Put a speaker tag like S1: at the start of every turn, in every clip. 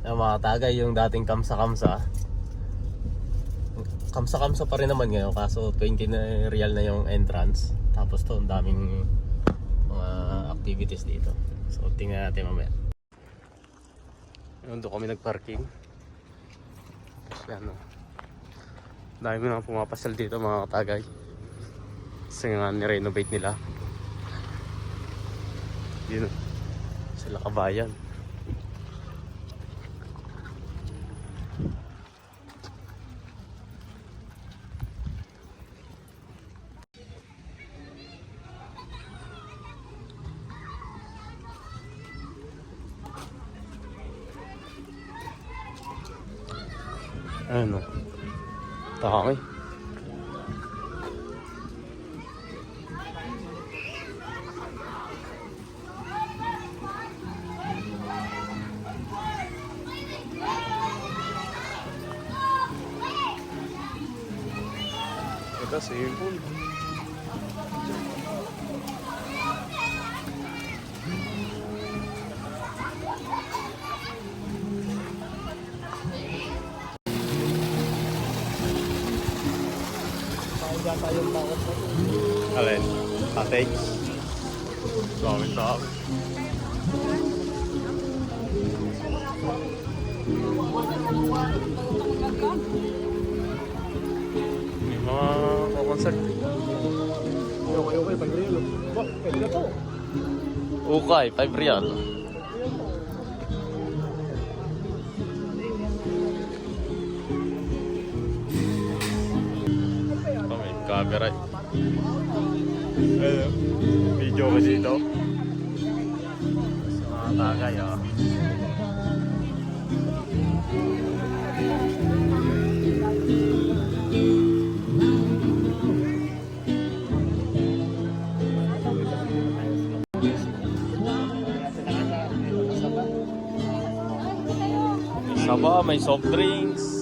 S1: Mga tagay, yung dating kamsa-kamsa. Kamsa-kamsa pa rin naman ngayon, kaso 20 na real na yung entrance. Tapos to, ang daming mga activities dito. So tingnan natin mamaya. Doon kami nagparking. Yan o. Dahil mo na pumapasal dito mga katagay. Kasi nga nirenovate nila. Yun o. Sila kabayan. Ano? Takay. Ito swimming pool. Alin? Cottage? Dami. May mga concert.
S2: Okay, 5 real. Pwede na to.
S1: Okay, 5 real. May copyright. Video ko dito. Sa mga tagay oh. Saba, may soft drinks.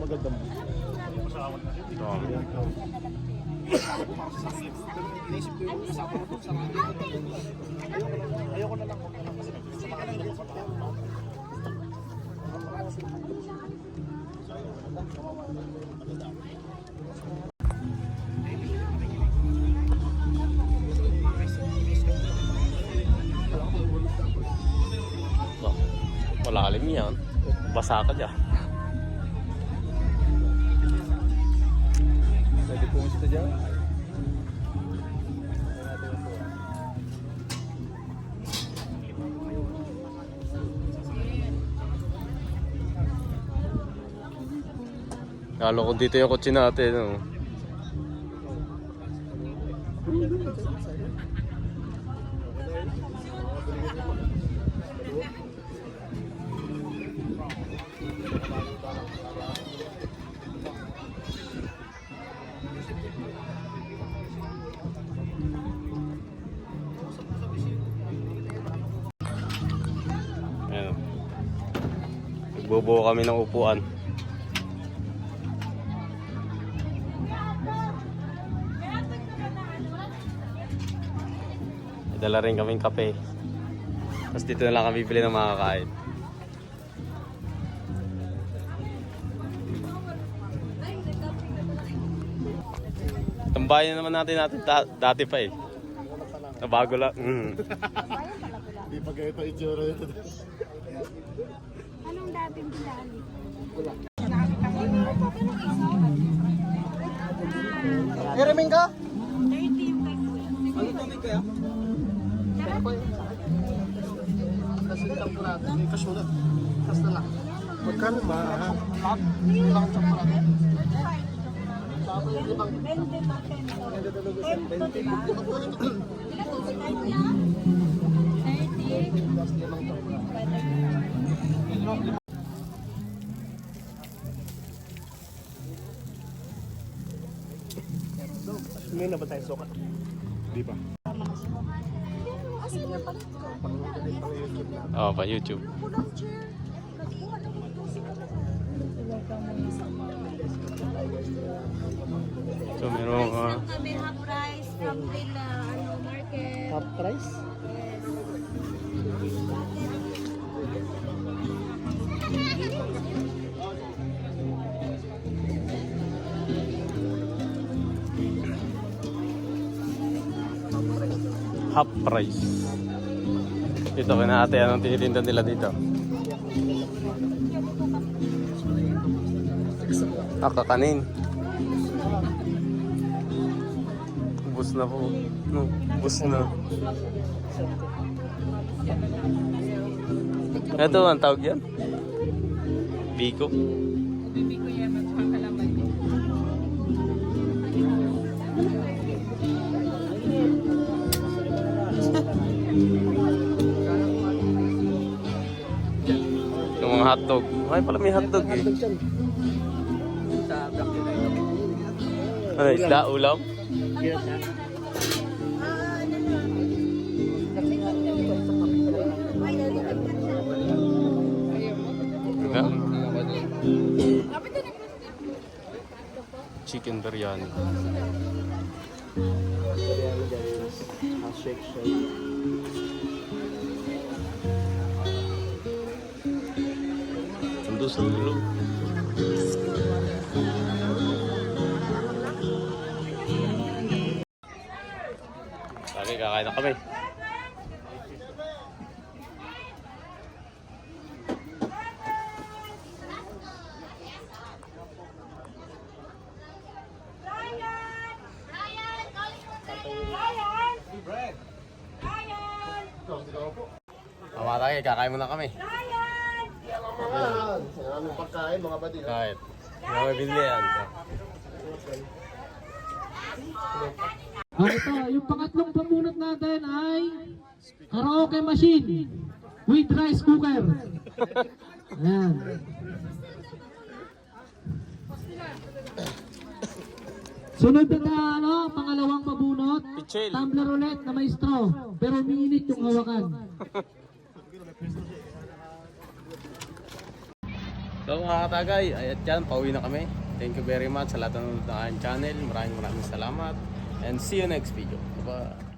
S2: Magandang ayoko na lang
S1: malalim yan. Basa ka dyan.
S2: pwede pumista dyan.
S1: Lalo kung dito yung kotse natin. No? Ayan. Nagbubuo kami ng upuan. Dala rin kaming kape. Tapos dito na lang kami bibili ng mga kakain. Tambayan naman natin dati pa eh. Nabago lang.
S2: Hindi pa ganito itsura ito.
S3: Anong dating bilali?
S2: Wala. Hiraming ka?
S3: 30 yung kay kuya.
S2: Ano ito may kaya? Kasulat. Kas na lang. Magkano ba? Lang chocolate.
S3: 20 pa peso. 30. 30.
S2: May na ba tayo sukat? Di ba?
S1: Oo, pa YouTube. So, meron
S3: Kami half price from Villa Market.
S2: Half price?
S3: Yes.
S1: half price. Ito, kinahati anong tinitinda nila dito. Kakanin. Ubus na po. No, ubus na. Ito, ang tawag yan? Biko. Yung mga hotdog. Ay, pala may hotdog eh. Ano, isda, ulam? Diba? Chicken biryani.
S2: Biryani guys. Shake.
S1: Sundo sa dulo. Sabi, kakain na kami. Tama tayo, kakain muna kami.
S2: Ayan. Ang aming pagkain mga badi.
S1: Kahit. Hindi ako bibili yan.
S4: Ito, yung pangatlong pamunot natin ay karaoke machine with rice cooker. Ayan. Sunod na pangalawang mabunot,
S1: Pichel.
S4: tumbler ulit na may straw, pero umiinit yung hawakan.
S1: So mga katagay, ayat yan, pauwi na kami. Thank you very much sa lahat ng nanonood ng aking channel. Maraming salamat. And see you next video. Bye-bye.